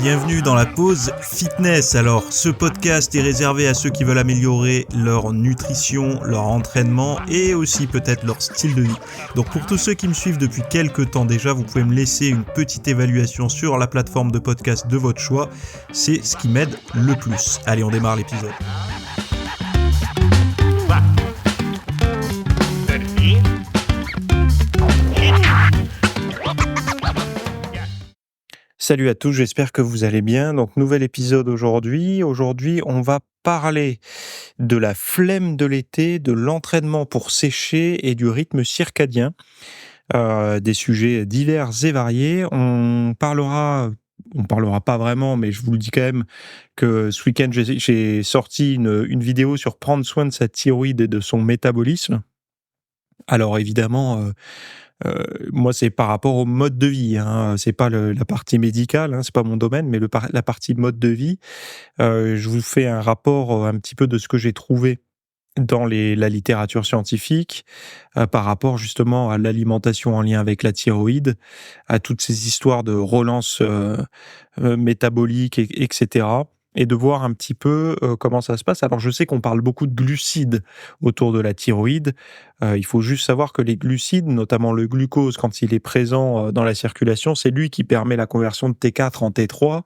bienvenue dans la pause fitness. Alors, ce podcast est réservé à ceux qui veulent améliorer leur nutrition, leur entraînement et aussi peut-être leur style de vie. Donc pour tous ceux qui me suivent depuis quelques temps déjà, vous pouvez me laisser une petite évaluation sur la plateforme de podcast de votre choix. C'est ce qui m'aide le plus. Allez, on démarre l'épisode. Salut à tous, j'espère que vous allez bien. Donc, nouvel épisode aujourd'hui. Aujourd'hui, on va parler de la flemme de l'été, de l'entraînement pour sécher et du rythme circadien. Des sujets divers et variés. On parlera pas vraiment, mais je vous le dis quand même que ce week-end, j'ai sorti une vidéo sur prendre soin de sa thyroïde et de son métabolisme. Alors évidemment, moi, c'est par rapport au mode de vie, hein. C'est pas la partie médicale, hein, c'est pas mon domaine, mais la partie mode de vie. Je vous fais un rapport un petit peu de ce que j'ai trouvé dans la littérature scientifique, par rapport justement à l'alimentation en lien avec la thyroïde, à toutes ces histoires de relance métabolique, etc. Et de voir un petit peu comment ça se passe. Alors, je sais qu'on parle beaucoup de glucides autour de la thyroïde. Il faut juste savoir que les glucides, notamment le glucose, quand il est présent dans la circulation, c'est lui qui permet la conversion de T4 en T3.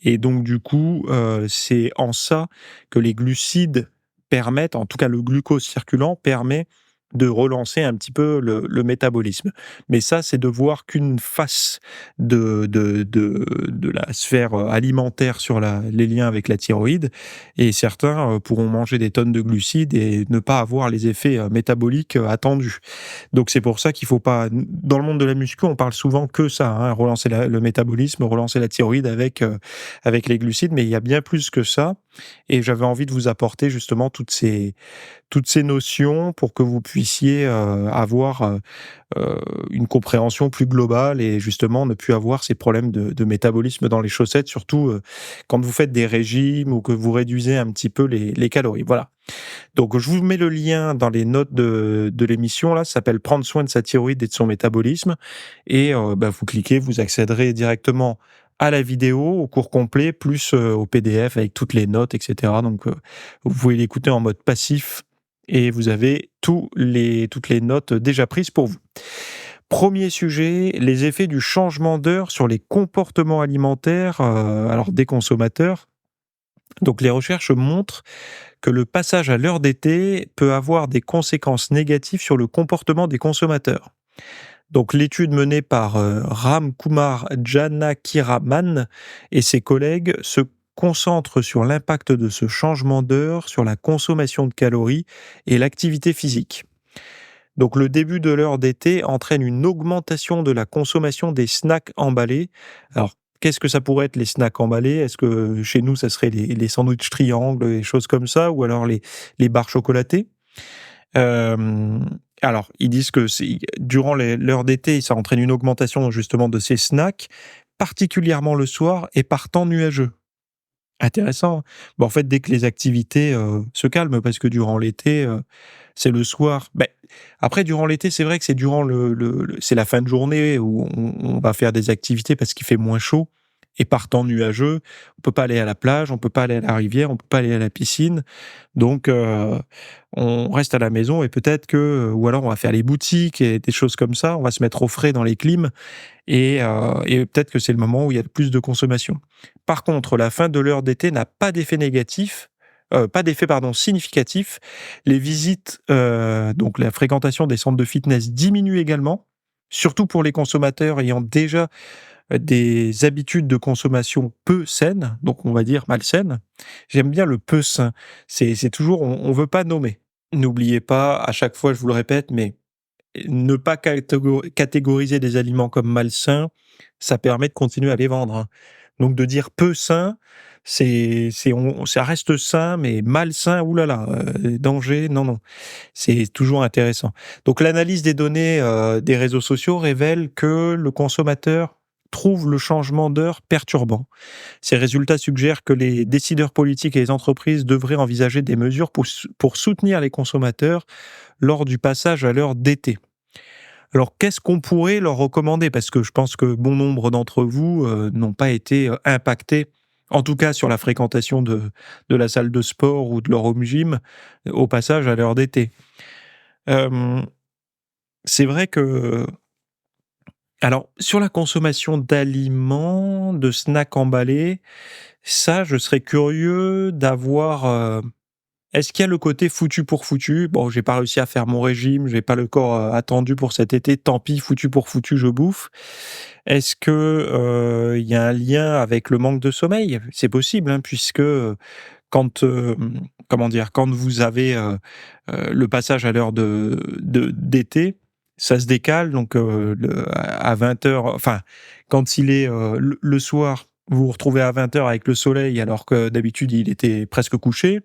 Et donc, du coup, c'est en ça que les glucides permettent, en tout cas le glucose circulant, permet de relancer un petit peu le métabolisme. Mais ça, c'est de voir qu'une face de la sphère alimentaire sur les liens avec la thyroïde. Et certains pourront manger des tonnes de glucides et ne pas avoir les effets métaboliques attendus. Donc c'est pour ça qu'il faut pas... Dans le monde de la muscu, on parle souvent que ça, hein, relancer le métabolisme, relancer la thyroïde avec les glucides, mais il y a bien plus que ça. Et j'avais envie de vous apporter justement toutes ces notions pour que vous puissiez avoir une compréhension plus globale et justement ne plus avoir ces problèmes de métabolisme dans les chaussettes, surtout quand vous faites des régimes ou que vous réduisez un petit peu les calories. Voilà. Donc, je vous mets le lien dans les notes de l'émission. Là, ça s'appelle Prendre soin de sa thyroïde et de son métabolisme. Et vous cliquez, vous accéderez directement à la vidéo, au cours complet, plus au PDF avec toutes les notes, etc. Donc, vous pouvez l'écouter en mode passif et vous avez toutes les notes déjà prises pour vous. Premier sujet, les effets du changement d'heure sur les comportements alimentaires des consommateurs. Donc, les recherches montrent que le passage à l'heure d'été peut avoir des conséquences négatives sur le comportement des consommateurs. Donc, l'étude menée par Ram Kumar Janakiraman et ses collègues se concentre sur l'impact de ce changement d'heure sur la consommation de calories et l'activité physique. Donc, le début de l'heure d'été entraîne une augmentation de la consommation des snacks emballés. Alors, qu'est-ce que ça pourrait être les snacks emballés ? Est-ce que chez nous, ça serait les sandwichs triangles, les choses comme ça, ou alors les barres chocolatées ? Alors, ils disent que durant l'heure d'été, ça entraîne une augmentation justement de ces snacks, particulièrement le soir et par temps nuageux. Intéressant. En fait, dès que les activités se calment, parce que durant l'été, c'est le soir. Après, durant l'été, c'est vrai que c'est durant c'est la fin de journée où on va faire des activités parce qu'il fait moins chaud. Et par temps nuageux, on peut pas aller à la plage, on peut pas aller à la rivière, on peut pas aller à la piscine. Donc, on reste à la maison et peut-être ou alors on va faire les boutiques et des choses comme ça. On va se mettre au frais dans les clims et peut-être que c'est le moment où il y a le plus de consommation. Par contre, la fin de l'heure d'été n'a pas d'effet négatif. Pas d'effet significatif. Les visites, donc la fréquentation des centres de fitness diminue également, surtout pour les consommateurs ayant déjà des habitudes de consommation peu saines, donc on va dire malsaines. J'aime bien le peu sain. C'est toujours, on veut pas nommer. N'oubliez pas, à chaque fois, je vous le répète, mais ne pas catégoriser des aliments comme malsains, ça permet de continuer à les vendre, hein. Donc de dire peu sain, ça reste sain, mais malsain, oulala, danger, non. C'est toujours intéressant. Donc l'analyse des données des réseaux sociaux révèle que le consommateur trouve le changement d'heure perturbant. Ces résultats suggèrent que les décideurs politiques et les entreprises devraient envisager des mesures pour soutenir les consommateurs lors du passage à l'heure d'été. Alors, qu'est-ce qu'on pourrait leur recommander? Parce que je pense que bon nombre d'entre vous, n'ont pas été, impactés, en tout cas sur la fréquentation de la salle de sport ou de leur home gym, au passage à l'heure d'été. Hem, c'est vrai que alors sur la consommation d'aliments, de snacks emballés, ça je serais curieux d'avoir, est-ce qu'il y a le côté foutu pour foutu? Bon, j'ai pas réussi à faire mon régime, j'ai pas le corps, attendu pour cet été, tant pis, foutu pour foutu, je bouffe. Est-ce que, il y a un lien avec le manque de sommeil? C'est possible, hein, puisque, quand, comment dire? Quand vous avez, le passage à l'heure d'été, ça se décale donc, à 20:00, enfin, quand il est, le soir, vous vous retrouvez à 20:00 avec le soleil alors que d'habitude il était presque couché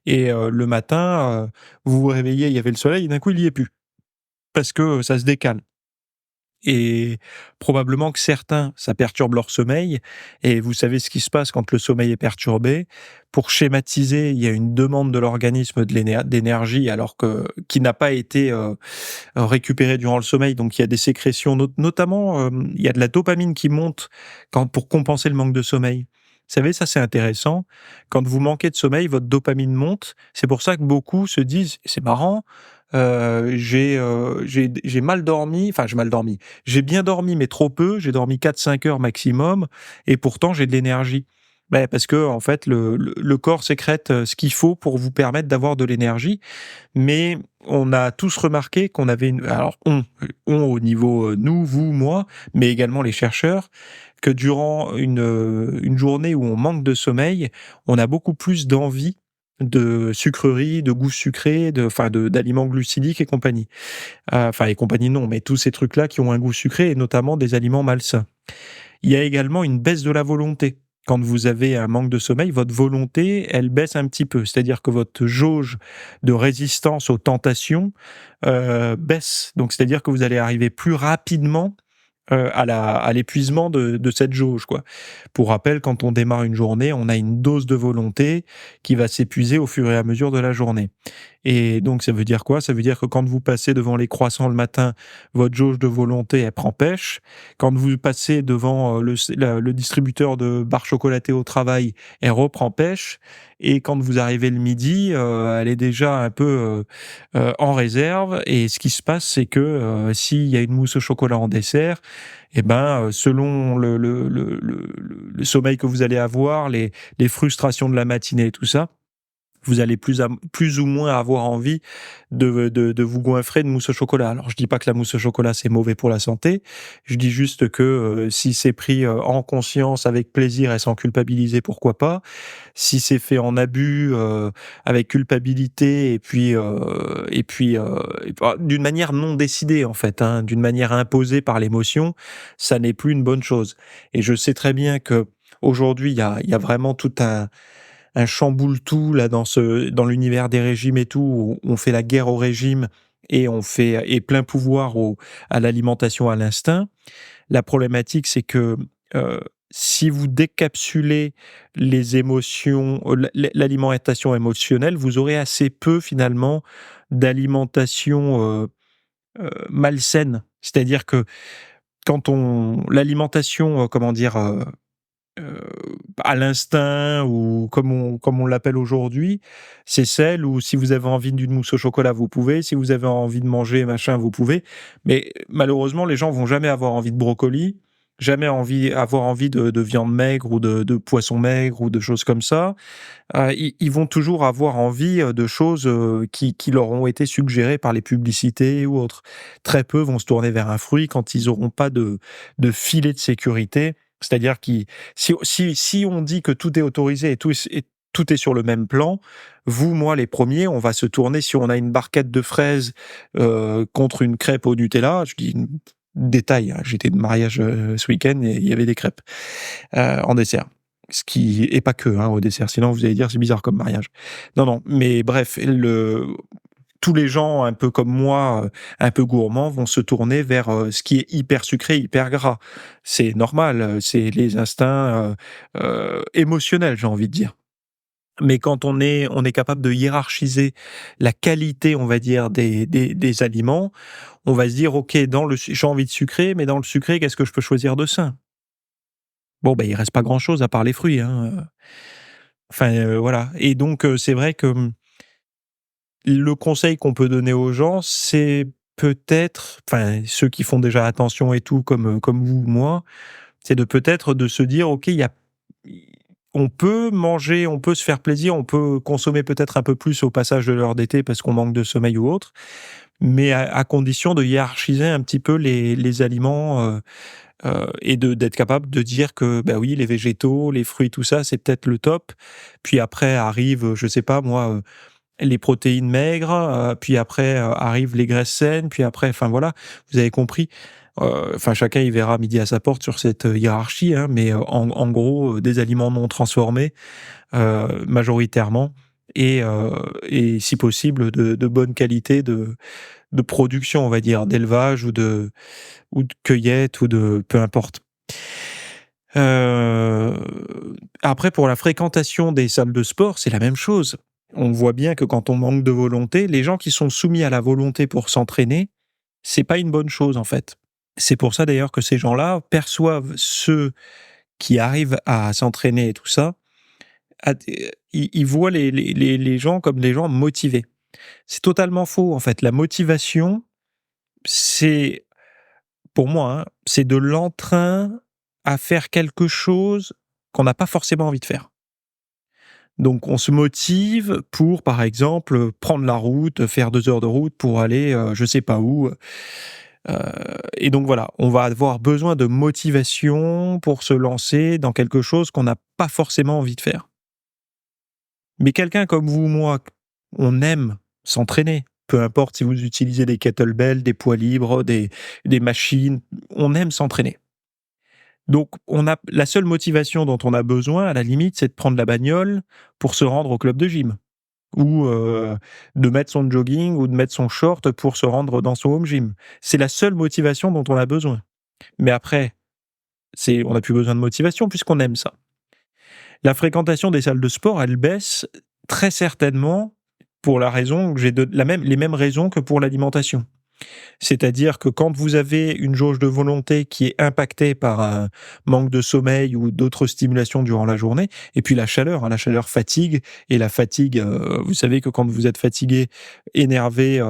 et le matin, vous vous réveillez, il y avait le soleil et d'un coup il y est plus. Parce que, ça se décale. Et probablement que certains, ça perturbe leur sommeil et vous savez ce qui se passe quand le sommeil est perturbé. Pour schématiser, il y a une demande de l'organisme d'énergie alors que qui n'a pas été, récupérée durant le sommeil, donc il y a des sécrétions notamment, il y a de la dopamine qui monte pour compenser le manque de sommeil. Vous savez, ça c'est intéressant. Quand vous manquez de sommeil, votre dopamine monte. C'est pour ça que beaucoup se disent: «C'est marrant, j'ai mal dormi, enfin j'ai mal dormi. J'ai bien dormi, mais trop peu. J'ai dormi 4-5 heures maximum et pourtant j'ai de l'énergie». Beh, parce que en fait, le corps sécrète, ce qu'il faut pour vous permettre d'avoir de l'énergie. Mais on a tous remarqué qu'on avait on au niveau, nous, vous, moi, mais également les chercheurs, que durant une journée où on manque de sommeil, on a beaucoup plus d'envie de sucreries, de goût sucré, d'aliments glucidiques et compagnie. Enfin et compagnie non, mais tous ces trucs-là qui ont un goût sucré et notamment des aliments malsains. Il y a également une baisse de la volonté. Quand vous avez un manque de sommeil, votre volonté, elle baisse un petit peu. C'est-à-dire que votre jauge de résistance aux tentations, baisse. Donc c'est-à-dire que vous allez arriver plus rapidement, à l'épuisement de cette jauge, quoi. Pour rappel, quand on démarre une journée, on a une dose de volonté qui va s'épuiser au fur et à mesure de la journée. Et donc ça veut dire quoi? Ça veut dire que quand vous passez devant les croissants le matin, votre jauge de volonté, elle prend pêche. Quand vous passez devant, le distributeur de barres chocolatées au travail, elle reprend pêche. Et quand vous arrivez le midi, elle est déjà un peu, en réserve. Et ce qui se passe, c'est que, s'il y a une mousse au chocolat en dessert, et ben, selon le sommeil que vous allez avoir, les frustrations de la matinée et tout ça, vous allez plus ou moins avoir envie de vous goinfrer de mousse au chocolat. Alors je dis pas que la mousse au chocolat c'est mauvais pour la santé, je dis juste que, si c'est pris, en conscience, avec plaisir et sans culpabiliser, pourquoi pas. Si c'est fait en abus, avec culpabilité et puis, d'une manière non décidée en fait, hein, d'une manière imposée par l'émotion, ça n'est plus une bonne chose. Et je sais très bien qu'aujourd'hui il y a vraiment tout un chamboule-tout là dans l'univers des régimes et tout, où on fait la guerre au régime et on fait et plein pouvoir à l'alimentation à l'instinct. La problématique, c'est que, si vous décapsulez les émotions, l'alimentation émotionnelle, vous aurez assez peu finalement d'alimentation, malsaine. C'est-à-dire que quand on l'alimentation, comment dire, Heu, à l'instinct ou comme on l'appelle aujourd'hui, c'est celle où si vous avez envie d'une mousse au chocolat, vous pouvez, si vous avez envie de manger machin, vous pouvez. Mais malheureusement, les gens vont jamais avoir envie de brocoli, jamais avoir envie de viande maigre ou de poisson maigre ou de choses comme ça. Ils vont toujours avoir envie, de choses, qui leur ont été suggérées par les publicités ou autres. Très peu vont se tourner vers un fruit quand ils auront pas de filet de sécurité. C'est-à-dire si on dit que tout est autorisé et tout est sur le même plan, vous, moi, les premiers, on va se tourner si on a une barquette de fraises, contre une crêpe au Nutella, je dis détail, hein, j'étais de mariage, ce week-end et il y avait des crêpes, en dessert. Ce qui est pas que, hein, au dessert, sinon vous allez dire: «C'est bizarre comme mariage». Non, non, mais bref, tous les gens un peu comme moi, un peu gourmands, vont se tourner vers, ce qui est hyper sucré, hyper gras. C'est normal, c'est les instincts, émotionnels, j'ai envie de dire. Mais quand on est capable de hiérarchiser la qualité, on va dire, des aliments, on va se dire: «OK, j'ai envie de sucré, mais dans le sucré, qu'est-ce que je peux choisir de sain?» Bon, ben, il reste pas grand-chose à part les fruits, hein, enfin, voilà et donc c'est vrai que, le conseil qu'on peut donner aux gens, c'est peut-être enfin, ceux qui font déjà attention et tout comme vous ou moi, c'est peut-être de se dire: «OK, il y a on peut manger, on peut se faire plaisir, on peut consommer peut-être un peu plus au passage de l'heure d'été parce qu'on manque de sommeil ou autre, mais à condition de hiérarchiser un petit peu les aliments, et d'être capable de dire que, bah, oui, les végétaux, les fruits, tout ça, c'est peut-être le top. Puis après arrive, je sais pas moi, les protéines maigres, puis après, arrivent les graisses saines, puis après enfin voilà, vous avez compris. Enfin chacun y verra midi à sa porte sur cette, hiérarchie, hein, mais, en gros, des aliments non transformés, majoritairement et si possible de bonne qualité de production, on va dire, d'élevage ou de cueillette ou de peu importe. Heu, Après pour la fréquentation des salles de sport, c'est la même chose. On voit bien que quand on manque de volonté, les gens qui sont soumis à la volonté pour s'entraîner, c'est pas une bonne chose, en fait. C'est pour ça d'ailleurs que ces gens-là perçoivent ceux qui arrivent à s'entraîner et tout ça, ils voient les gens comme des gens motivés. C'est totalement faux, en fait. La motivation, c'est pour moi, hein, c'est de l'entrain à faire quelque chose qu'on n'a pas forcément envie de faire. Donc on se motive pour, par exemple, prendre la route, faire 2 heures de route pour aller, je sais pas où, et donc voilà, on va avoir besoin de motivation pour se lancer dans quelque chose qu'on n'a pas forcément envie de faire. Mais quelqu'un comme vous ou moi, on aime s'entraîner, peu importe si vous utilisez des kettlebells, des poids libres, des machines, on aime s'entraîner. Donc on a la seule motivation dont on a besoin, à la limite, c'est de prendre la bagnole pour se rendre au club de gym ou, de mettre son jogging ou de mettre son short pour se rendre dans son home gym. C'est la seule motivation dont on a besoin. Mais après, on n'a plus besoin de motivation puisqu'on aime ça. La fréquentation des salles de sport, elle baisse très certainement pour la raison que j'ai de la même les mêmes raisons que pour l'alimentation. C'est-à-dire que quand vous avez une jauge de volonté qui est impactée par un manque de sommeil ou d'autres stimulations durant la journée, et puis la chaleur, hein, la chaleur fatigue, et la fatigue, vous savez que quand vous êtes fatigué, énervé,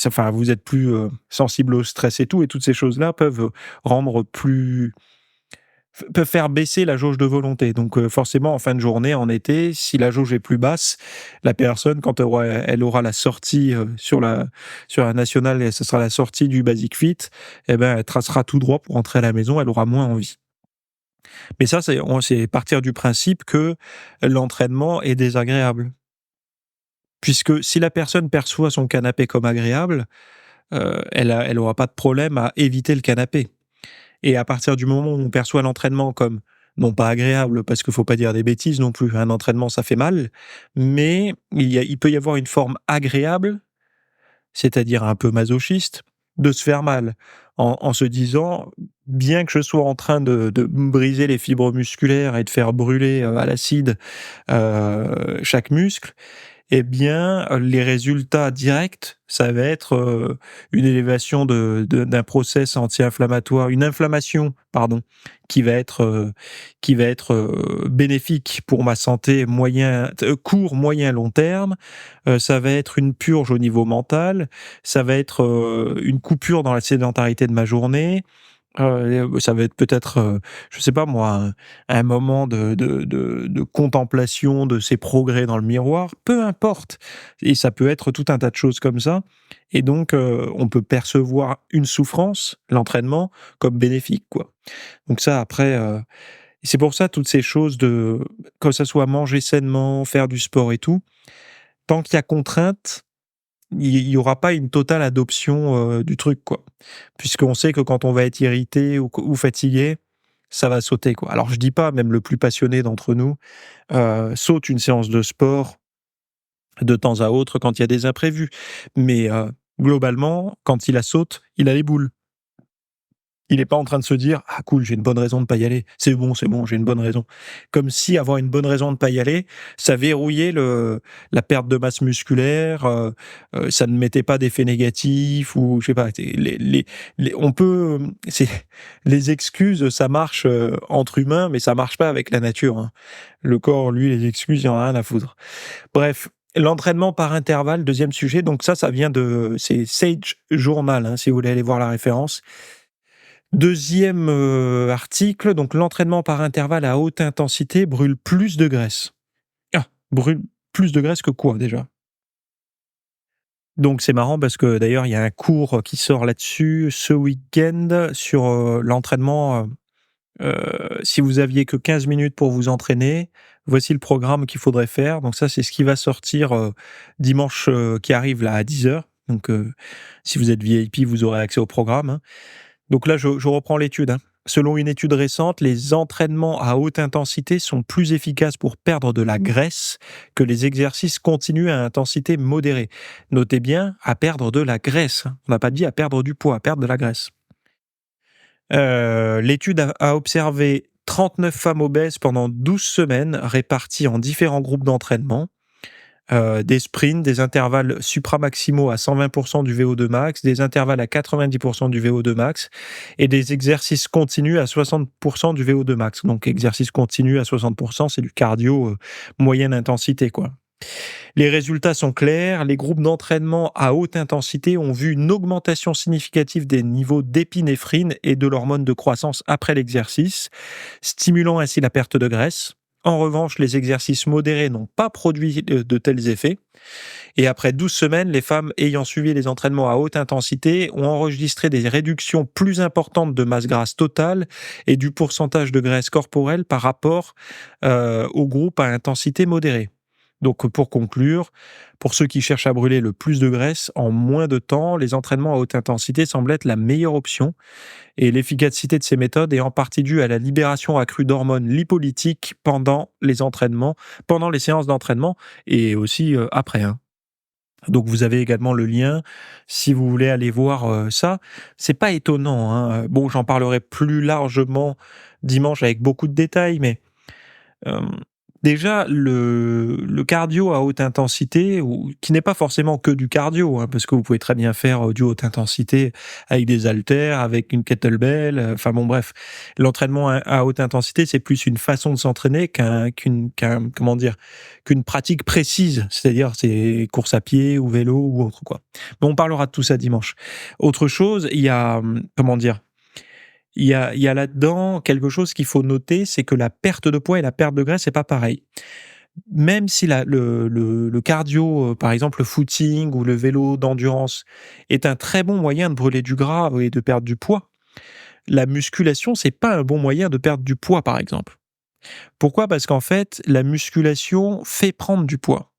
enfin vous êtes plus sensible au stress et toutes ces choses-là rendre plus peuvent faire baisser la jauge de volonté. Donc, forcément, en fin de journée, en été, si la jauge est plus basse, la personne, quand elle aura la sortie sur la nationale, et ce sera la sortie du Basic Fit, eh ben, elle tracera tout droit pour rentrer à la maison, elle aura moins envie. Mais ça, c'est partir du principe que l'entraînement est désagréable. Puisque si la personne perçoit son canapé comme agréable, elle aura pas de problème à éviter le canapé. Et à partir du moment où on perçoit l'entraînement comme, non pas agréable, parce qu'il faut pas dire des bêtises non plus, un entraînement ça fait mal, mais il peut y avoir une forme agréable, c'est-à-dire un peu masochiste, de se faire mal. En se disant: «Bien que je sois en train de me briser les fibres musculaires et de faire brûler, à l'acide, chaque muscle, eh bien, les résultats directs, ça va être, une élévation d'un process anti-inflammatoire, une inflammation, pardon, qui va être, bénéfique pour ma santé court, moyen, long terme. Ça va être une purge au niveau mental, ça va être, une coupure dans la sédentarité de ma journée. Ça va être peut-être, je sais pas moi, un moment de contemplation de ses progrès dans le miroir, peu importe, et ça peut être tout un tas de choses comme ça, et donc on peut percevoir une souffrance, l'entraînement, comme bénéfique, quoi. Donc ça après, c'est pour ça toutes ces choses que ça soit manger sainement, faire du sport et tout, tant qu'il y a contrainte, il y aura pas une totale adoption, du truc, quoi. Puisqu'on sait que quand on va être irrité ou fatigué, ça va sauter, quoi. Alors je dis pas, même le plus passionné d'entre nous, saute une séance de sport de temps à autre quand il y a des imprévus. Mais, globalement, quand il la saute, il a les boules. Il est pas en train de se dire: «Ah cool, j'ai une bonne raison de pas y aller. C'est bon, j'ai une bonne raison». Comme si avoir une bonne raison de pas y aller, ça verrouillait la perte de masse musculaire, ça ne mettait pas d'effet négatif ou je sais pas, on peut, c'est les excuses, ça marche, entre humains, mais ça marche pas avec la nature, hein. Le corps, lui, les excuses, il en a rien à foutre. Bref, l'entraînement par intervalle, deuxième sujet, donc ça vient c'est Sage Journal, hein, si vous voulez aller voir la référence. Deuxième article, donc l'entraînement par intervalle à haute intensité brûle plus de graisse. Ah, brûle plus de graisse que quoi déjà? Donc c'est marrant parce que d'ailleurs il y a un cours qui sort là-dessus ce week-end sur l'entraînement. Si vous aviez que 15 minutes pour vous entraîner, voici le programme qu'il faudrait faire. Donc ça, c'est ce qui va sortir dimanche qui arrive là à 10h. Donc si vous êtes VIP, vous aurez accès au programme, hein. Donc là, je reprends l'étude, hein. Selon une étude récente, les entraînements à haute intensité sont plus efficaces pour perdre de la graisse que les exercices continus à intensité modérée. Notez bien, à perdre de la graisse, hein. On n'a pas dit à perdre du poids, à perdre de la graisse. L'étude a observé 39 femmes obèses pendant 12 semaines réparties en différents groupes d'entraînement. Des sprints, des intervalles supramaximaux à 120% du VO2 max, des intervalles à 90% du VO2 max et des exercices continus à 60% du VO2 max. Donc exercice continu à 60%, c'est du cardio moyenne intensité, quoi. Les résultats sont clairs, les groupes d'entraînement à haute intensité ont vu une augmentation significative des niveaux d'épinéphrine et de l'hormone de croissance après l'exercice, stimulant ainsi la perte de graisse. En revanche, les exercices modérés n'ont pas produit de tels effets. Et après 12 semaines, les femmes ayant suivi les entraînements à haute intensité ont enregistré des réductions plus importantes de masse grasse totale et du pourcentage de graisse corporelle par rapport au groupe à intensité modérée. Donc pour conclure, pour ceux qui cherchent à brûler le plus de graisse en moins de temps, les entraînements à haute intensité semblent être la meilleure option et l'efficacité de ces méthodes est en partie due à la libération accrue d'hormones lipolytiques pendant les entraînements, pendant les séances d'entraînement et aussi après, hein. Donc vous avez également le lien si vous voulez aller voir ça. C'est pas étonnant, hein. Bon, j'en parlerai plus largement dimanche avec beaucoup de détails, mais Hem, déjà le cardio à haute intensité ou qui n'est pas forcément que du cardio, hein, parce que vous pouvez très bien faire, du haute intensité avec des haltères, avec une kettlebell, enfin bon bref. L'entraînement à haute intensité, c'est plus une façon de s'entraîner comment dire? Qu'une pratique précise. C'est-à-dire, c'est course à pied ou vélo ou autre, quoi. Mais on parlera de tout ça dimanche. Autre chose, il y a, comment dire? Il y a là-dedans quelque chose qu'il faut noter, c'est que la perte de poids et la perte de graisse, c'est pas pareil. Même si le cardio, par exemple le footing ou le vélo d'endurance est un très bon moyen de brûler du gras et de perdre du poids, la musculation, c'est pas un bon moyen de perdre du poids, par exemple. Pourquoi? Parce qu'en fait, la musculation fait prendre du poids.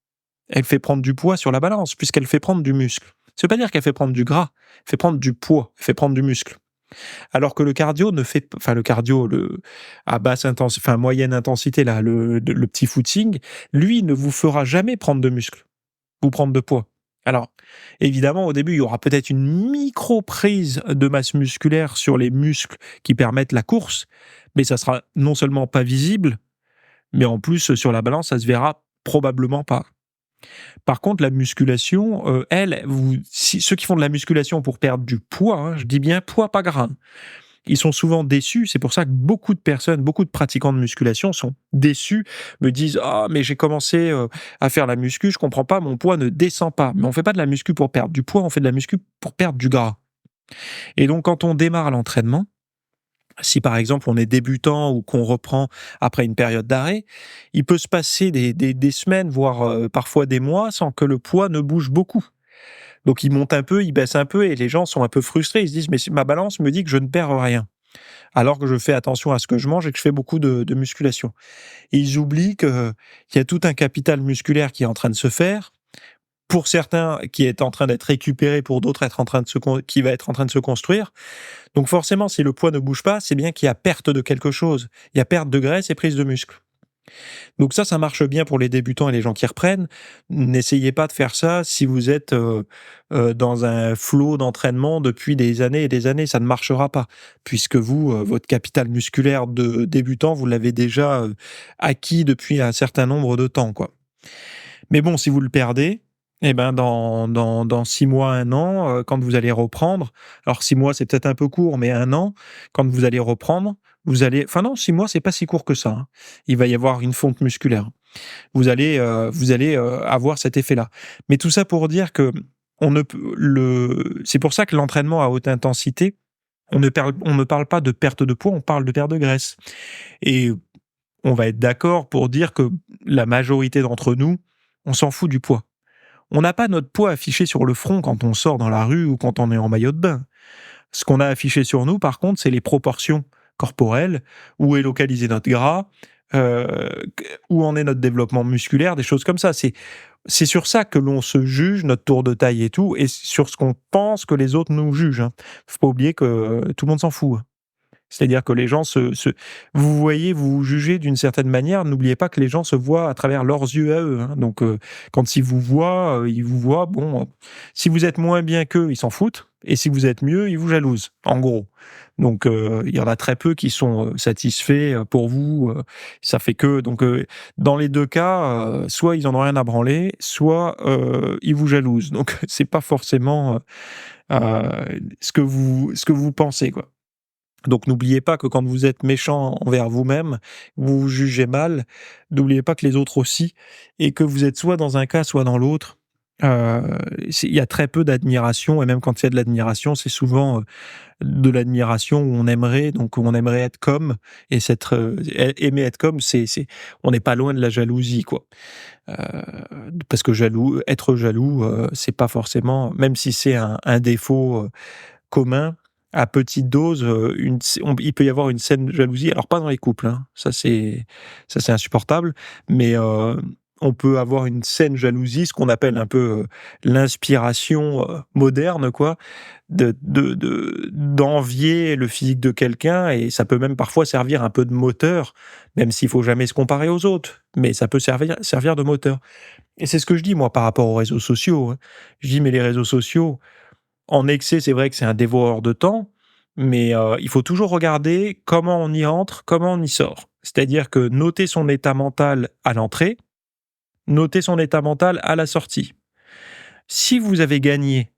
Elle fait prendre du poids sur la balance, puisqu'elle fait prendre du muscle. Ça veut pas dire qu'elle fait prendre du gras, elle fait prendre du poids, elle fait prendre du muscle. Alors que le cardio ne fait enfin le cardio, à basse intensité, enfin moyenne intensité là, le petit footing, lui ne vous fera jamais prendre de muscle ou prendre de poids. Alors, évidemment, au début, il y aura peut-être une micro prise de masse musculaire sur les muscles qui permettent la course, mais ça sera non seulement pas visible, mais en plus sur la balance, ça se verra probablement pas. Par contre, la musculation, ceux qui font de la musculation pour perdre du poids, hein, je dis bien poids, pas gras, hein, ils sont souvent déçus. C'est pour ça que beaucoup de personnes, beaucoup de pratiquants de musculation sont déçus, me disent: «Ah mais j'ai commencé, à faire la muscu, je comprends pas, mon poids ne descend pas». Mais on fait pas de la muscu pour perdre du poids, on fait de la muscu pour perdre du gras. Et donc quand on démarre l'entraînement, si par exemple on est débutant ou qu'on reprend après une période d'arrêt, il peut se passer des semaines, voire parfois des mois, sans que le poids ne bouge beaucoup. Donc il monte un peu, il baisse un peu et les gens sont un peu frustrés. Ils se disent: «Mais ma balance me dit que je ne perds rien, alors que je fais attention à ce que je mange et que je fais beaucoup de musculation». Et ils oublient qu'il y a tout un capital musculaire qui est en train de se faire. Pour certains, qui est en train d'être récupéré, pour d'autres qui va être en train de se construire. Donc forcément, si le poids ne bouge pas, c'est bien qu'il y a perte de quelque chose. Il y a perte de graisse et prise de muscle. Donc ça marche bien pour les débutants et les gens qui reprennent. N'essayez pas de faire ça si vous êtes, dans un flot d'entraînement depuis des années et des années, ça ne marchera pas. Puisque vous, votre capital musculaire de débutant, vous l'avez déjà, acquis depuis un certain nombre de temps, quoi. Mais bon, si vous le perdez, eh ben, dans 6 mois, 1 an, quand vous allez reprendre, alors 6 mois, c'est peut-être un peu court, mais 1 an, quand vous allez reprendre, vous allez enfin non, 6 mois, c'est pas si court que ça, hein. Il va y avoir une fonte musculaire. Vous allez avoir cet effet-là. Mais tout ça pour dire que on ne peut le c'est pour ça que l'entraînement à haute intensité, on ne parle pas de perte de poids, on parle de perte de graisse. Et on va être d'accord pour dire que la majorité d'entre nous, on s'en fout du poids. On n'a pas notre poids affiché sur le front quand on sort dans la rue ou quand on est en maillot de bain. Ce qu'on a affiché sur nous, par contre, c'est les proportions corporelles, où est localisé notre gras, euh, où en est notre développement musculaire, des choses comme ça. C'est sur ça que l'on se juge, notre tour de taille et tout, et sur ce qu'on pense que les autres nous jugent, hein. Faut pas oublier que tout le monde s'en fout, hein. C'est-à-dire que les gens vous voyez, vous vous jugez d'une certaine manière. N'oubliez pas que les gens se voient à travers leurs yeux à eux, hein. Donc, quand ils vous voient, bon, si vous êtes moins bien qu'eux, ils s'en foutent. Et si vous êtes mieux, ils vous jalousent, en gros. Donc, il y en a très peu qui sont satisfaits pour vous. Ça fait que, donc, dans les deux cas, soit ils en ont rien à branler, soit ils vous jalousent. Donc, c'est pas forcément ce que vous pensez, quoi. Donc n'oubliez pas que quand vous êtes méchant envers vous-même, vous vous jugez mal, n'oubliez pas que les autres aussi, et que vous êtes soit dans un cas, soit dans l'autre. Il y a très peu d'admiration, et même quand il y a de l'admiration, c'est souvent de l'admiration où on aimerait, donc où on aimerait être comme, et aimer être comme, on n'est pas loin de la jalousie, quoi. Euh, Parce que être jaloux, c'est pas forcément, même si c'est un défaut commun, à petite dose, il peut y avoir une saine jalousie. Alors pas dans les couples, hein, ça c'est insupportable, mais on peut avoir une saine jalousie, ce qu'on appelle un peu l'inspiration moderne, quoi, d'envier le physique de quelqu'un, et ça peut même parfois servir un peu de moteur, même s'il faut jamais se comparer aux autres, mais ça peut servir de moteur. Et c'est ce que je dis moi par rapport aux réseaux sociaux, hein. Je dis mais les réseaux sociaux, en excès, c'est vrai que c'est un dévoreur de temps, mais il faut toujours regarder comment on y entre, comment on y sort. C'est-à-dire que noter son état mental à l'entrée, noter son état mental à la sortie. Si vous avez gagné,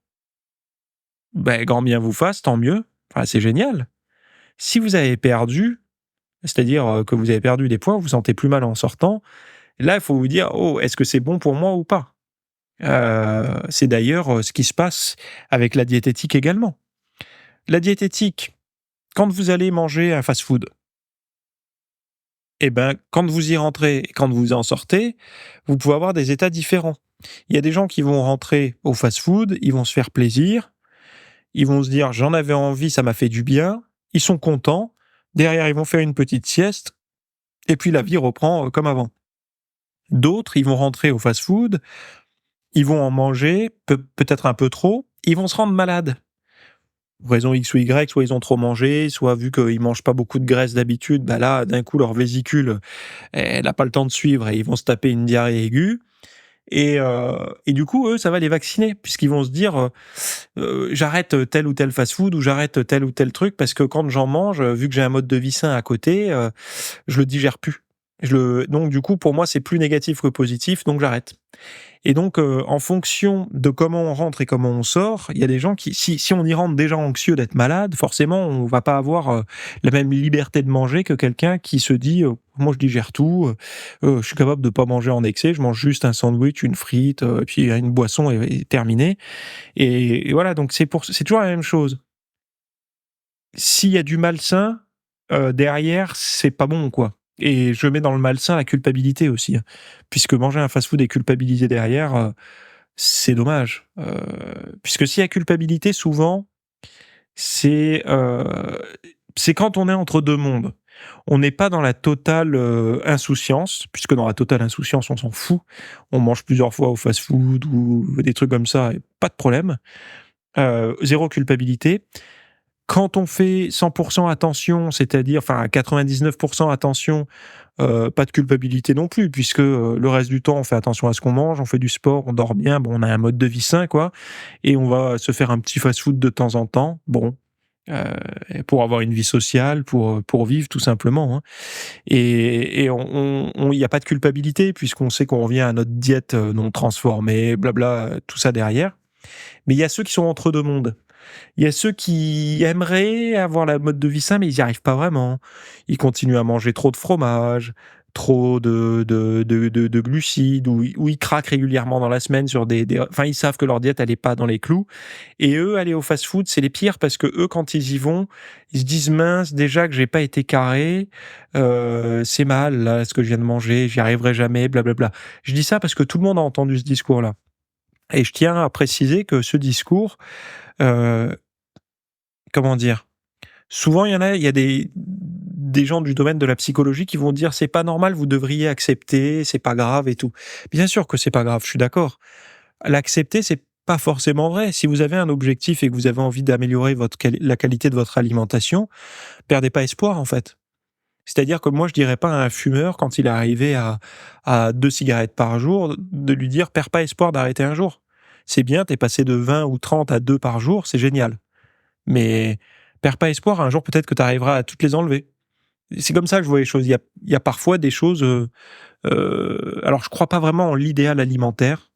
ben, grand bien vous fasse, tant mieux. Enfin, c'est génial. Si vous avez perdu, c'est-à-dire que vous avez perdu des points, vous vous sentez plus mal en sortant, là, il faut vous dire, oh, est-ce que c'est bon pour moi ou pas? C'est d'ailleurs ce qui se passe avec la diététique également. La diététique, quand vous allez manger un fast-food, eh ben, quand vous y rentrez et quand vous en sortez, vous pouvez avoir des états différents. Il y a des gens qui vont rentrer au fast-food, ils vont se faire plaisir, ils vont se dire j'en avais envie, ça m'a fait du bien, ils sont contents, derrière ils vont faire une petite sieste, et puis la vie reprend comme avant. D'autres, ils vont rentrer au fast-food, ils vont en manger, peut-être un peu trop, ils vont se rendre malades. Pour raison X ou Y, soit ils ont trop mangé, soit vu qu'ils mangent pas beaucoup de graisse d'habitude, bah là, d'un coup, leur vésicule, elle n'a pas le temps de suivre et ils vont se taper une diarrhée aiguë. Et du coup, eux, ça va les vacciner, puisqu'ils vont se dire j'arrête tel ou tel fast-food ou j'arrête tel ou tel truc, parce que quand j'en mange, vu que j'ai un mode de vie sain à côté, je le digère plus. Donc, du coup, pour moi, c'est plus négatif que positif, donc j'arrête. Et donc, en fonction de comment on rentre et comment on sort, il y a des gens qui, si on y rentre déjà anxieux d'être malade, forcément, on va pas avoir la même liberté de manger que quelqu'un qui se dit moi je digère tout, je suis capable de pas manger en excès, je mange juste un sandwich, une frite, et puis une boisson et terminé. Et voilà, donc c'est toujours la même chose. S'il y a du malsain derrière, c'est pas bon, quoi. Et je mets dans le malsain la culpabilité aussi, hein, puisque manger un fast-food et culpabiliser derrière, c'est dommage. Puisque s'il y a culpabilité, souvent, c'est c'est quand on est entre deux mondes. On n'est pas dans la totale insouciance, puisque dans la totale insouciance, on s'en fout. On mange plusieurs fois au fast-food ou des trucs comme ça, et pas de problème. Zéro culpabilité. Quand on fait 100% attention, c'est-à-dire, enfin, 99% attention, pas de culpabilité non plus puisque, le reste du temps, on fait attention à ce qu'on mange, on fait du sport, on dort bien, bon, on a un mode de vie sain, quoi et on va se faire un petit fast-food de temps en temps. Bon, pour avoir une vie sociale, pour vivre tout simplement, hein et il y a pas de culpabilité puisqu'on sait qu'on revient à notre diète, non transformée, blabla, tout ça derrière. Mais il y a ceux qui sont entre 2 mondes. Il y a ceux qui aimeraient avoir la mode de vie sain, mais ils y arrivent pas vraiment. Ils continuent à manger trop de fromage, trop de glucides, ou ils craquent régulièrement dans la semaine sur enfin, ils savent que leur diète, elle est pas dans les clous. Et eux, aller au fast-food, c'est les pires parce que eux, quand ils y vont, ils se disent: «Mince, déjà que j'ai pas été carré, c'est mal là, ce que je viens de manger, j'y arriverai jamais, blablabla». Je dis ça parce que tout le monde a entendu ce discours-là et je tiens à préciser que ce discours, heu, comment dire? Souvent, il y a des gens du domaine de la psychologie qui vont dire: «C'est pas normal, vous devriez accepter, c'est pas grave et tout». Bien sûr que c'est pas grave, je suis d'accord. L'accepter, c'est pas forcément vrai. Si vous avez un objectif et que vous avez envie d'améliorer la qualité de votre alimentation, perdez pas espoir, en fait. C'est-à-dire que moi, je dirais pas à un fumeur, quand il est arrivé à 2 cigarettes par jour, de lui dire: «Perds pas espoir d'arrêter un jour. C'est bien, tu es passé de 20 ou 30 à 2 par jour, c'est génial. Mais perds pas espoir, un jour peut-être que tu arriveras à toutes les enlever». C'est comme ça que je vois les choses. Il y a parfois des choses, alors je crois pas vraiment en l'idéal alimentaire,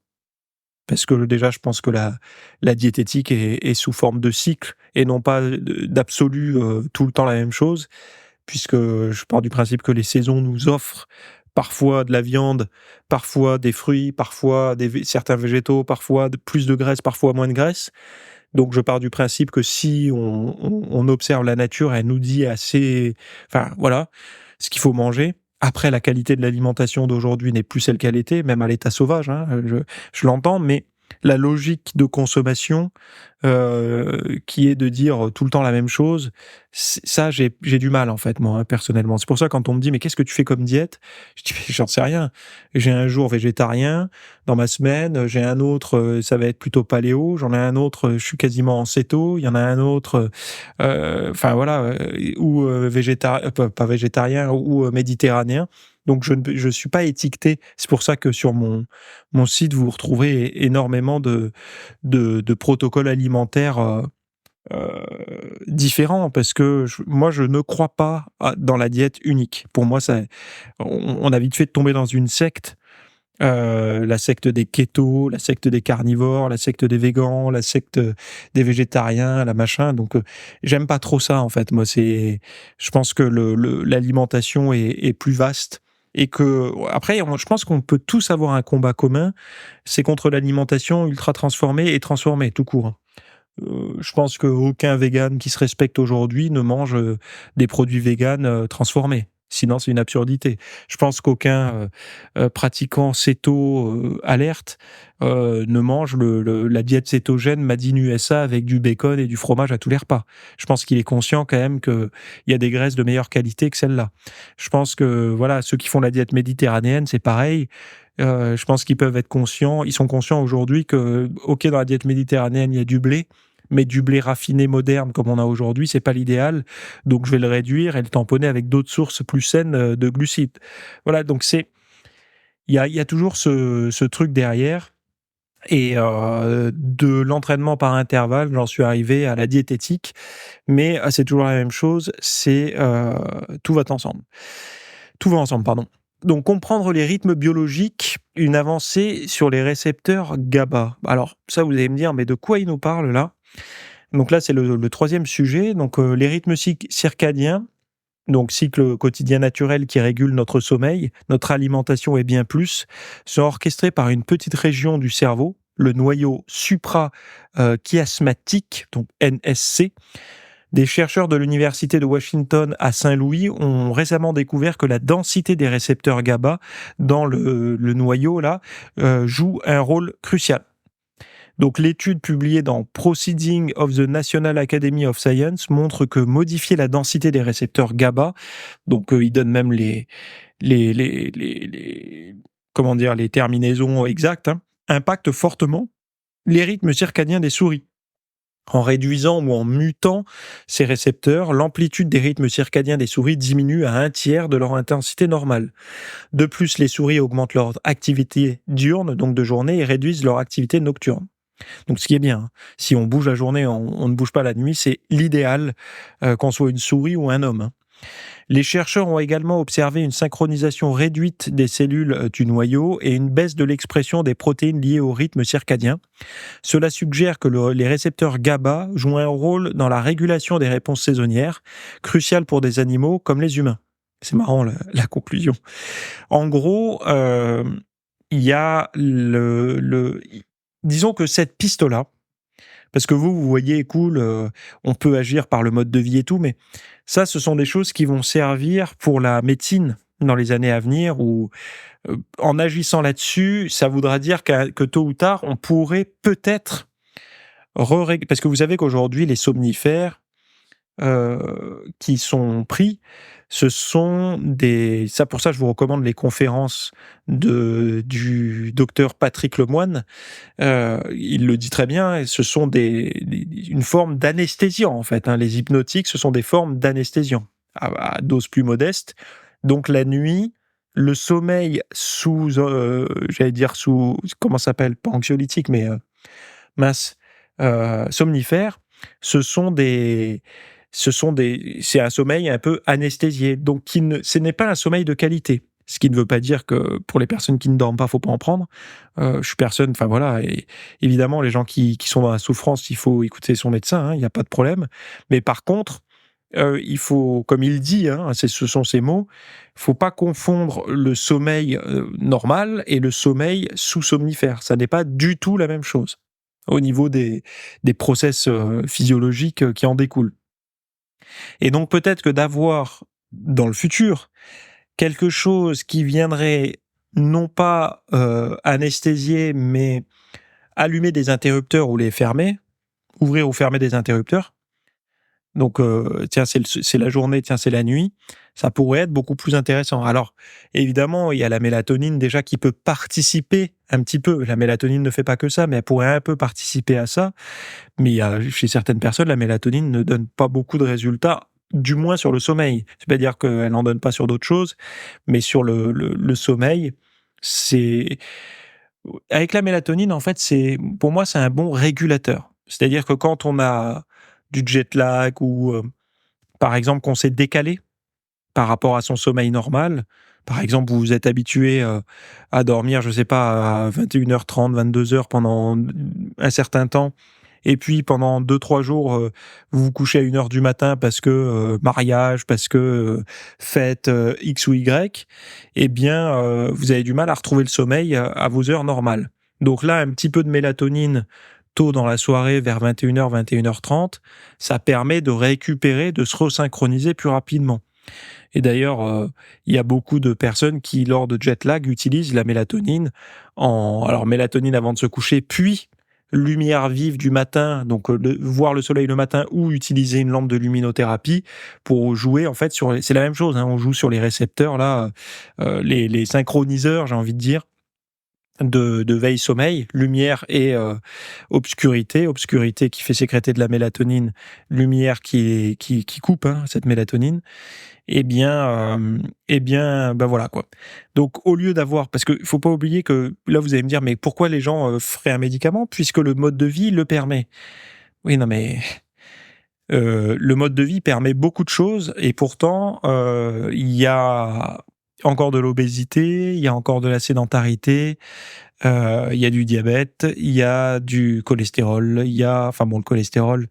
parce que déjà je pense que la diététique est sous forme de cycle et non pas d'absolu, tout le temps la même chose, puisque je pars du principe que les saisons nous offrent parfois de la viande, parfois des fruits, parfois certains végétaux, parfois plus de graisse, parfois moins de graisse. Donc je pars du principe que si on observe la nature, elle nous dit assez, enfin voilà, ce qu'il faut manger. Après, la qualité de l'alimentation d'aujourd'hui n'est plus celle qu'elle était, même à l'état sauvage, hein, je l'entends, mais la logique de consommation, qui est de dire tout le temps la même chose, ça, j'ai du mal en fait, moi, hein, personnellement. C'est pour ça quand on me dit: «Mais qu'est-ce que tu fais comme diète?» Je dis: «Mais j'en sais rien. J'ai un jour végétarien dans ma semaine, j'ai un autre, ça va être plutôt paléo, j'en ai un autre, je suis quasiment en céto, il y en a un autre, enfin voilà, ou pas végétarien ou méditerranéen. Donc je suis pas étiqueté. C'est pour ça que sur mon site, vous retrouvez énormément de protocoles alimentaires, différents parce que moi, je ne crois pas dans la diète unique. Pour moi, ça on a vite fait de tomber dans une secte, la secte des kétos, la secte des carnivores, la secte des végans, la secte, des végétariens, la machin. Donc, j'aime pas trop ça en fait. Moi, je pense que l'alimentation est plus vaste et que après, je pense qu'on peut tous avoir un combat commun, c'est contre l'alimentation ultra transformée et transformée tout court, hein. Je pense qu'aucun végan qui se respecte aujourd'hui ne mange, des produits véganes, transformés. Sinon, c'est une absurdité. Je pense qu'aucun, pratiquant céto, alerte, ne mange la diète cétogène Made in USA avec du bacon et du fromage à tous les repas. Je pense qu'il est conscient quand même qu'il y a des graisses de meilleure qualité que celles-là. Je pense que, voilà, ceux qui font la diète méditerranéenne, c'est pareil. Je pense qu'ils peuvent être conscients, ils sont conscients aujourd'hui que, OK, dans la diète méditerranéenne, il y a du blé, mais du blé raffiné moderne comme on a aujourd'hui, c'est pas l'idéal. Donc je vais le réduire et le tamponner avec d'autres sources plus saines, de glucides. Voilà, donc il y a toujours ce truc derrière et de l'entraînement par intervalle, j'en suis arrivé à la diététique, mais c'est toujours la même chose, c'est, tout va ensemble. Tout va ensemble, pardon. Donc comprendre les rythmes biologiques, une avancée sur les récepteurs GABA. Alors ça, vous allez me dire: «Mais de quoi il nous parle là?» Donc là, c'est le 3e sujet. Donc, les rythmes circadiens, donc cycle quotidien naturel qui régule notre sommeil, notre alimentation et bien plus, sont orchestrés par une petite région du cerveau, le noyau chiasmatique, donc NSC. Des chercheurs de l'université de Washington à Saint-Louis ont récemment découvert que la densité des récepteurs GABA dans le noyau là, joue un rôle crucial. Donc l'étude publiée dans Proceedings of the National Academy of Science montre que modifier la densité des récepteurs GABA, donc il donne même les comment dire, les terminaisons exactes, hein, impacte fortement les rythmes circadiens des souris. En réduisant ou en mutant ces récepteurs, l'amplitude des rythmes circadiens des souris diminue à un tiers de leur intensité normale. De plus, les souris augmentent leur activité diurne, donc de journée, et réduisent leur activité nocturne. Donc ce qui est bien, hein. Si on bouge la journée, on ne bouge pas la nuit, c'est l'idéal, qu'on soit une souris ou un homme, hein. Les chercheurs ont également observé une synchronisation réduite des cellules du noyau et une baisse de l'expression des protéines liées au rythme circadien. Cela suggère que les récepteurs GABA jouent un rôle dans la régulation des réponses saisonnières, crucial pour des animaux comme les humains. C'est marrant la conclusion. En gros, il y a disons que cette piste-là, parce que vous voyez, cool, on peut agir par le mode de vie et tout, mais ça, ce sont des choses qui vont servir pour la médecine dans les années à venir, où en agissant là-dessus, ça voudra dire que tôt ou tard, on pourrait peut-être parce que vous savez qu'aujourd'hui, les somnifères qui sont pris, ce sont pour ça, je vous recommande les conférences du docteur Patrick Lemoine. Il le dit très bien, et ce sont une forme d'anesthésiant, en fait, hein. Les hypnotiques, ce sont des formes d'anesthésiant, à dose plus modeste. Donc la nuit, le sommeil j'allais dire comment ça s'appelle? Pas anxiolytique, mais mince, somnifère, ce sont des c'est un sommeil un peu anesthésié, donc ce n'est pas un sommeil de qualité. Ce qui ne veut pas dire que pour les personnes qui ne dorment pas, faut pas en prendre. Je suis personne, enfin voilà, et évidemment, les gens qui sont dans la souffrance, il faut écouter son médecin, hein, il n'y a pas de problème. Mais par contre, il faut, comme il dit, hein, ce sont ses mots, faut pas confondre le sommeil normal et le sommeil sous somnifère. Ça n'est pas du tout la même chose au niveau des process physiologiques qui en découlent. Et donc peut-être que d'avoir dans le futur quelque chose qui viendrait non pas anesthésier, mais allumer des interrupteurs ou les fermer, ouvrir ou fermer des interrupteurs. Donc, tiens, c'est la journée, tiens, c'est la nuit. Ça pourrait être beaucoup plus intéressant. Alors, évidemment, il y a la mélatonine déjà qui peut participer un petit peu. La mélatonine ne fait pas que ça, mais elle pourrait un peu participer à ça. Mais chez certaines personnes, la mélatonine ne donne pas beaucoup de résultats, du moins sur le sommeil. C'est-à-dire qu'elle n'en donne pas sur d'autres choses, mais sur le sommeil, c'est... Avec la mélatonine, en fait, pour moi, c'est un bon régulateur. C'est-à-dire que quand on a du jet lag ou, par exemple, qu'on s'est décalé par rapport à son sommeil normal, par exemple, vous vous êtes habitué à dormir, je sais pas, à 21h30, 22h pendant un certain temps, et puis pendant 2-3 jours, vous vous couchez à 1h du matin parce que mariage, parce que fête X ou Y, eh bien, vous avez du mal à retrouver le sommeil à vos heures normales. Donc là, un petit peu de mélatonine tôt dans la soirée, vers 21h, 21h30, ça permet de récupérer, de se resynchroniser plus rapidement. Et d'ailleurs, il y a beaucoup de personnes qui, lors de jet lag, utilisent la mélatonine alors mélatonine avant de se coucher, puis lumière vive du matin, donc voir le soleil le matin ou utiliser une lampe de luminothérapie pour jouer en fait c'est la même chose, hein, on joue sur les récepteurs là, les synchroniseurs, j'ai envie de dire, de veille-sommeil, lumière et obscurité qui fait sécréter de la mélatonine, lumière qui coupe, hein, cette mélatonine. Ben voilà quoi. Donc au lieu d'avoir, parce qu'il faut pas oublier que là vous allez me dire, mais pourquoi les gens feraient un médicament puisque le mode de vie le permet? Oui, non mais le mode de vie permet beaucoup de choses et pourtant il y a encore de l'obésité, il y a encore de la sédentarité, il y a du diabète, il y a du cholestérol, le cholestérol,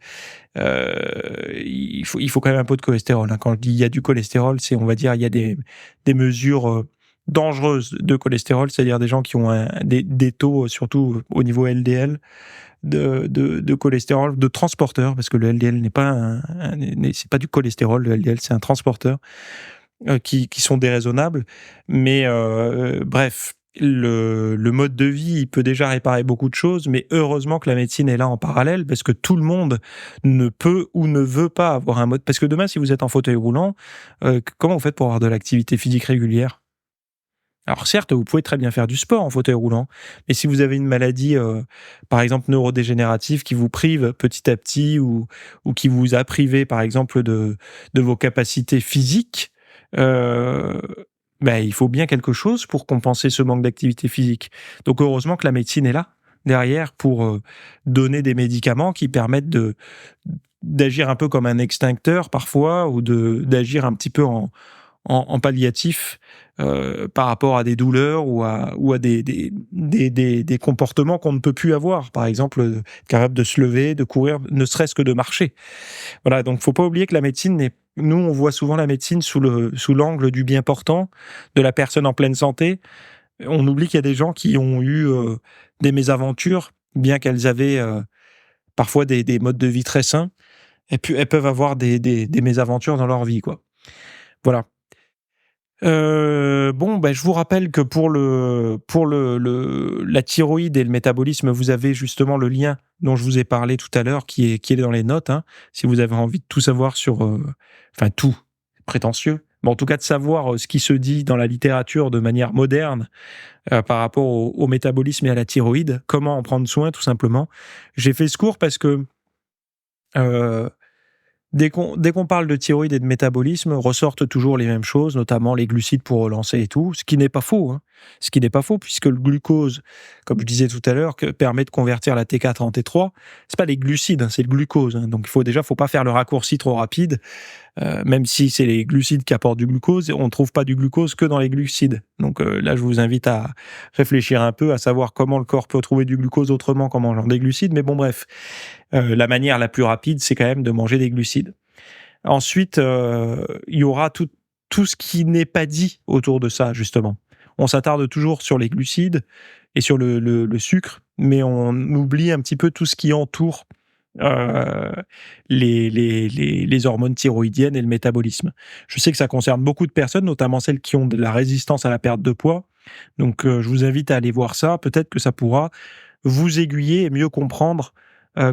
il faut quand même un peu de cholestérol, hein. Quand je dis il y a du cholestérol, c'est, on va dire, il y a des mesures dangereuses de cholestérol, c'est-à-dire des gens qui ont des taux, surtout au niveau LDL, de cholestérol, de transporteur, parce que le LDL n'est pas c'est pas du cholestérol, le LDL, c'est un transporteur, qui sont déraisonnables. Mais bref, le mode de vie, il peut déjà réparer beaucoup de choses, mais heureusement que la médecine est là en parallèle, parce que tout le monde ne peut ou ne veut pas avoir un mode... Parce que demain, si vous êtes en fauteuil roulant, comment vous faites pour avoir de l'activité physique régulière? Alors certes, vous pouvez très bien faire du sport en fauteuil roulant, mais si vous avez une maladie, par exemple neurodégénérative qui vous prive petit à petit ou qui vous a privé par exemple de vos capacités physiques, heu, il faut bien quelque chose pour compenser ce manque d'activité physique. Donc heureusement que la médecine est là, derrière pour, donner des médicaments qui permettent d'agir un peu comme un extincteur parfois ou d'agir un petit peu en palliatif, par rapport à des douleurs ou à des comportements qu'on ne peut plus avoir. Par exemple, capable de se lever, de courir, ne serait-ce que de marcher. Voilà, donc faut pas oublier que la médecine n'est nous, on voit souvent la médecine sous l'angle du bien portant, de la personne en pleine santé. On oublie qu'il y a des gens qui ont eu, des mésaventures, bien qu'elles avaient, parfois des modes de vie très sains et puis elles peuvent avoir des mésaventures dans leur vie, quoi. Voilà. Je vous rappelle que pour la thyroïde et le métabolisme, vous avez justement le lien dont je vous ai parlé tout à l'heure qui est dans les notes, hein. Si vous avez envie de tout savoir sur, enfin tout, prétentieux, mais en tout cas de savoir, ce qui se dit dans la littérature de manière moderne, par rapport au métabolisme et à la thyroïde, comment en prendre soin tout simplement. J'ai fait ce cours parce que, heu dès qu'on parle de thyroïde et de métabolisme, ressortent toujours les mêmes choses, notamment les glucides pour relancer et tout, ce qui n'est pas faux, hein. Ce qui n'est pas faux puisque le glucose, comme je disais tout à l'heure, permet de convertir la T4 en T3. C'est pas les glucides, hein, c'est le glucose, hein. Donc faut pas faire le raccourci trop rapide. Même si c'est les glucides qui apportent du glucose, on ne trouve pas du glucose que dans les glucides. Donc là, je vous invite à réfléchir un peu, à savoir comment le corps peut trouver du glucose autrement qu'en mangeant des glucides. Mais bon, bref, la manière la plus rapide, c'est quand même de manger des glucides. Ensuite, il y aura tout ce qui n'est pas dit autour de ça, justement. On s'attarde toujours sur les glucides et sur le sucre, mais on oublie un petit peu tout ce qui entoure euh, les hormones thyroïdiennes et le métabolisme. Je sais que ça concerne beaucoup de personnes, notamment celles qui ont de la résistance à la perte de poids. Donc, je vous invite à aller voir ça. Peut-être que ça pourra vous aiguiller et mieux comprendre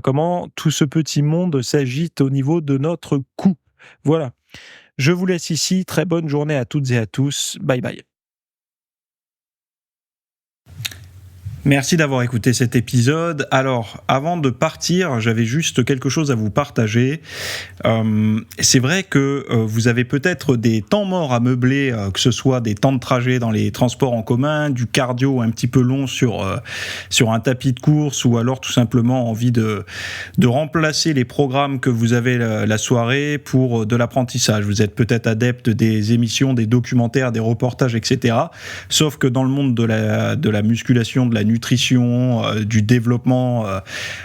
comment tout ce petit monde s'agite au niveau de notre cou. Voilà. Je vous laisse ici. Très bonne journée à toutes et à tous. Bye bye. Merci d'avoir écouté cet épisode. Alors, avant de partir, j'avais juste quelque chose à vous partager. C'est vrai que vous avez peut-être des temps morts à meubler, que ce soit des temps de trajet dans les transports en commun, du cardio un petit peu long sur un tapis de course, ou alors tout simplement envie de remplacer les programmes que vous avez la soirée pour de l'apprentissage. Vous êtes peut-être adepte des émissions, des documentaires, des reportages, etc. Sauf que dans le monde de la musculation, de la nutrition, du développement,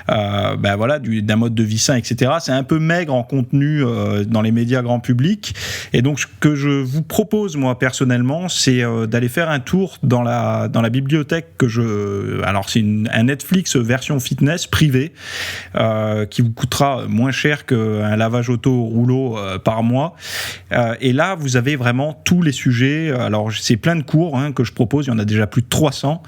d'un mode de vie sain, etc. C'est un peu maigre en contenu dans les médias grand public. Et donc, ce que je vous propose, moi, personnellement, c'est d'aller faire un tour dans la bibliothèque alors, c'est un Netflix version fitness privée qui vous coûtera moins cher qu'un lavage auto au rouleau par mois. Et là, vous avez vraiment tous les sujets. Alors, c'est plein de cours que je propose. Il y en a déjà plus de 300.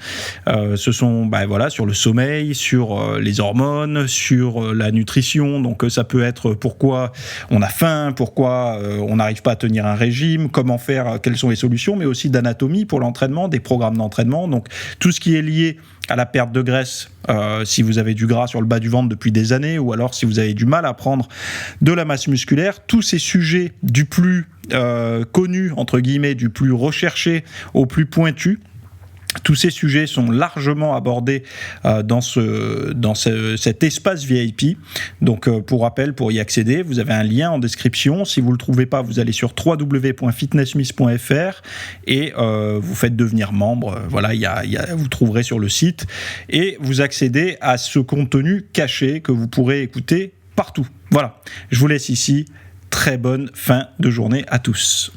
Ce sont sur le sommeil, sur les hormones, sur la nutrition. Donc ça peut être pourquoi on a faim, pourquoi on n'arrive pas à tenir un régime, comment faire, quelles sont les solutions, mais aussi d'anatomie pour l'entraînement, des programmes d'entraînement. Donc tout ce qui est lié à la perte de graisse, si vous avez du gras sur le bas du ventre depuis des années, ou alors si vous avez du mal à prendre de la masse musculaire, tous ces sujets du plus connu, entre guillemets, du plus recherché au plus pointu, tous ces sujets sont largement abordés dans cet espace VIP. Donc, pour rappel, pour y accéder, vous avez un lien en description. Si vous ne le trouvez pas, vous allez sur www.fitnessmiss.fr et vous faites devenir membre. Voilà, vous trouverez sur le site. Et vous accédez à ce contenu caché que vous pourrez écouter partout. Voilà, je vous laisse ici. Très bonne fin de journée à tous.